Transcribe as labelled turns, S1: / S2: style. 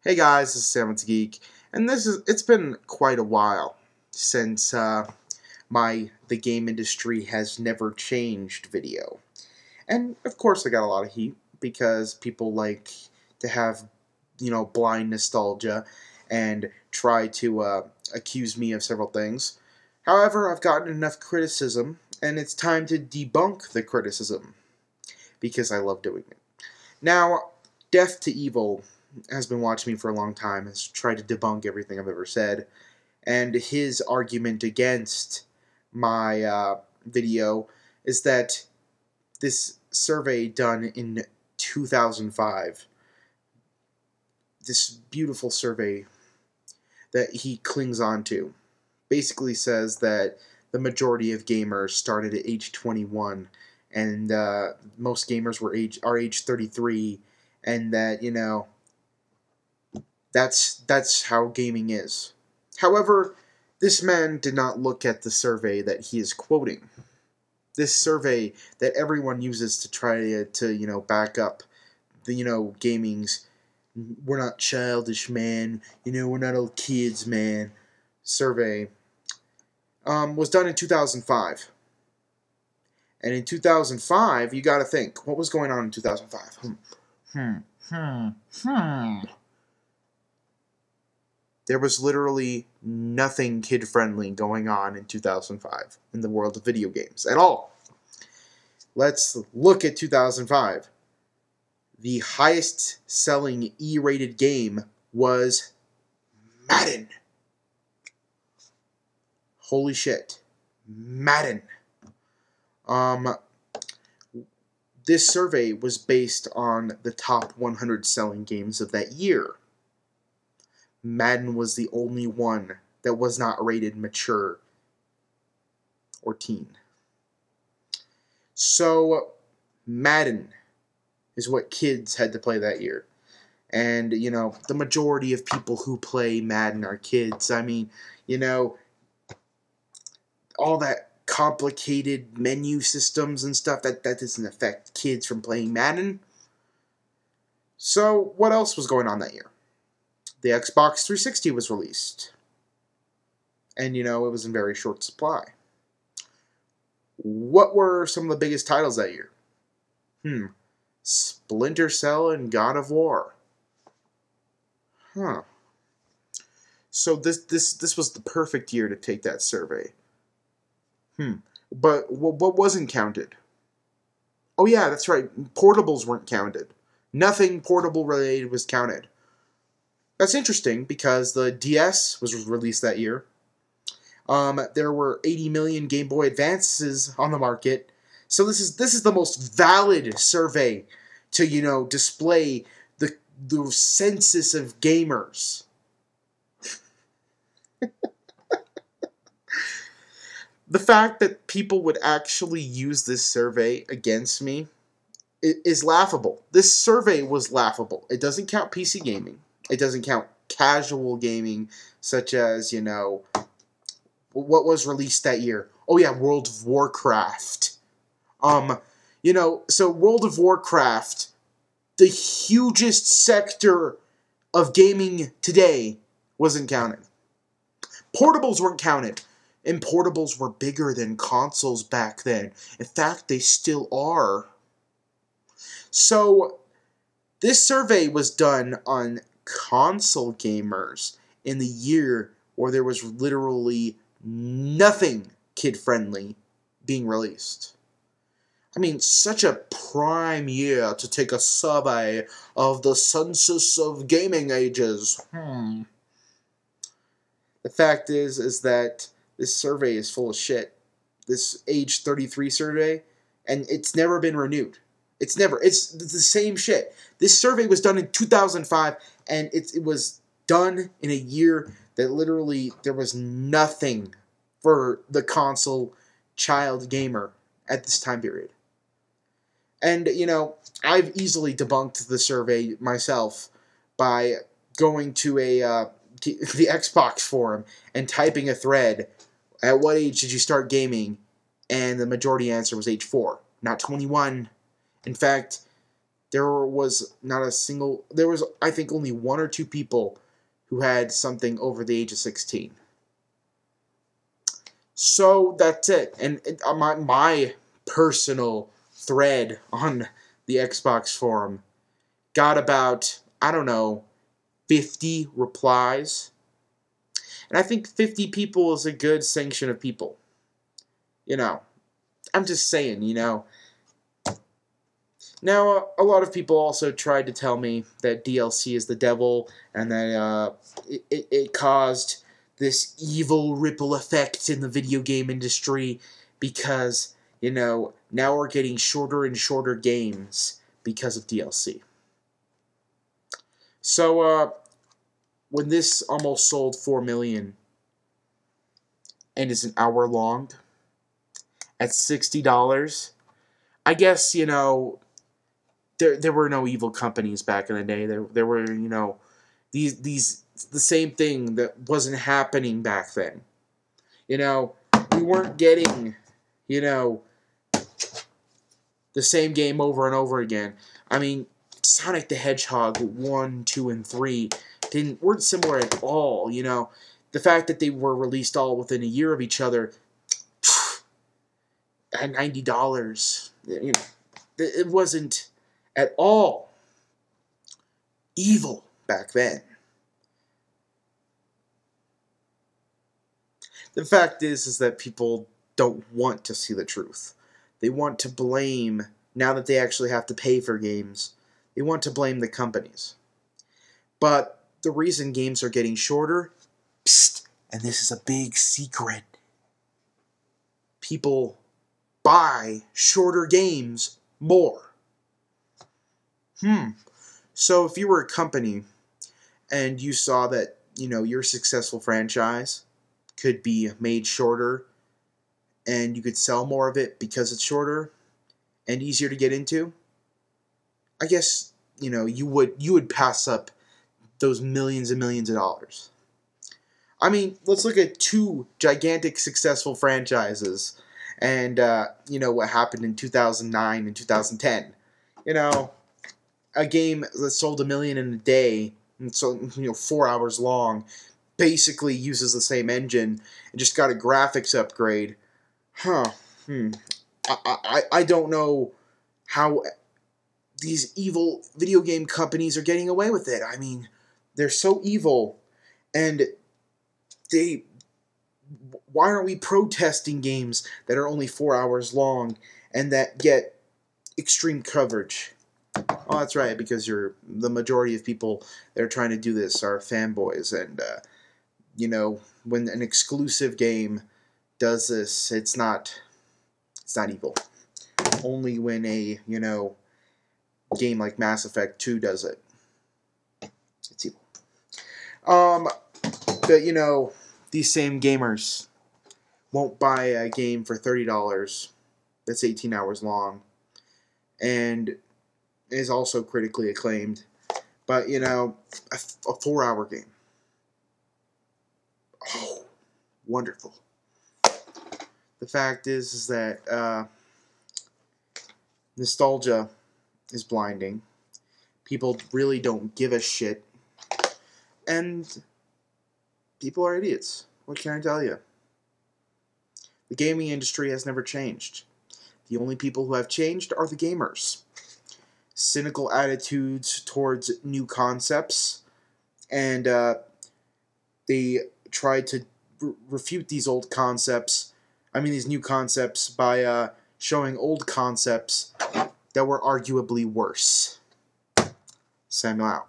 S1: Hey guys, this is Seventh Geek, and it's been quite a while since my the game industry has never changed video. And of course I got a lot of heat because people like to have, blind nostalgia and try to accuse me of several things. However, I've gotten enough criticism and it's time to debunk the criticism because I love doing it. Now, Death to Evil has been watching me for a long time, has tried to debunk everything I've ever said, and his argument against my video is that this survey done in 2005, this beautiful survey that he clings on to, basically says that the majority of gamers started at age 21, and most gamers are age 33, and that that's how gaming is. However, this man did not look at the survey that he is quoting. This survey that everyone uses to try to back up the gaming's "we're not childish, man. We're not old kids, man" survey was done in 2005. And in 2005, you got to think, what was going on in 2005? There was literally nothing kid-friendly going on in 2005 in the world of video games at all. Let's look at 2005. The highest-selling E-rated game was Madden. Holy shit. Madden. This survey was based on the top 100 selling games of that year. Madden was the only one that was not rated mature or teen. So, Madden is what kids had to play that year. And, the majority of people who play Madden are kids. I mean, all that complicated menu systems and stuff, that doesn't affect kids from playing Madden. So, what else was going on that year? The Xbox 360 was released. And, it was in very short supply. What were some of the biggest titles that year? Splinter Cell and God of War. So this was the perfect year to take that survey. But what wasn't counted? Oh yeah, that's right. Portables weren't counted. Nothing portable related was counted. That's interesting because the DS was released that year. There were 80 million Game Boy Advances on the market. So this is the most valid survey to display the census of gamers. The fact that people would actually use this survey against me is laughable. This survey was laughable. It doesn't count PC gaming. It doesn't count casual gaming, such as, what was released that year. Oh yeah, World of Warcraft. So World of Warcraft, the hugest sector of gaming today, wasn't counted. Portables weren't counted. And portables were bigger than consoles back then. In fact, they still are. So, this survey was done on console gamers in the year where there was literally nothing kid-friendly being released. I mean, such a prime year to take a survey of the census of gaming ages. The fact is that this survey is full of shit. This age 33 survey, and it's never been renewed. It's the same shit. This survey was done in 2005, and it was done in a year that literally there was nothing for the console child gamer at this time period. And, I've easily debunked the survey myself by going to the Xbox forum and typing a thread. At what age did you start gaming? And the majority answer was age 4, not 21. In fact, there was not a single, there was, I think, only one or two people who had something over the age of 16. So that's it. And my personal thread on the Xbox forum got about, I don't know, 50 replies. And I think 50 people is a good sanction of people. You know, I'm just saying, you know. Now, a lot of people also tried to tell me that DLC is the devil and that it caused this evil ripple effect in the video game industry because, you know, now we're getting shorter and shorter games because of DLC. So, when this almost sold 4 million and is an hour long at $60, I guess, you know, there were no evil companies back in the day. There were, you know, these the same thing that wasn't happening back then. You know, we weren't getting, you know, the same game over and over again. I mean, Sonic the Hedgehog 1, 2, and 3 weren't similar at all, you know. The fact that they were released all within a year of each other at $90, you know, it wasn't at all evil back then. The fact is that people don't want to see the truth. They want to blame, now that they actually have to pay for games, they want to blame the companies. But the reason games are getting shorter, psst, and this is a big secret, people buy shorter games more. So if you were a company and you saw that, you know, your successful franchise could be made shorter and you could sell more of it because it's shorter and easier to get into, I guess, you know, you would pass up those millions and millions of dollars. I mean, let's look at two gigantic successful franchises and, you know, what happened in 2009 and 2010. You know, a game that sold 1 million in a day, and so, you know, 4 hours long, basically uses the same engine and just got a graphics upgrade. I don't know how these evil video game companies are getting away with it. I mean, they're so evil, and why aren't we protesting games that are only 4 hours long and that get extreme coverage? Oh, that's right, because the majority of people that are trying to do this are fanboys, and you know, when an exclusive game does this, it's not evil. Only when a, you know, game like Mass Effect 2 does it, it's evil. But you know, these same gamers won't buy a game for $30 that's 18 hours long and is also critically acclaimed, but you know, a 4-hour game. Oh, wonderful. The fact is that nostalgia is blinding. People really don't give a shit, and people are idiots. What can I tell you? The gaming industry has never changed. The only people who have changed are the gamers. Cynical attitudes towards new concepts, and they try to refute these old concepts, these new concepts, by showing old concepts that were arguably worse. Samuel out.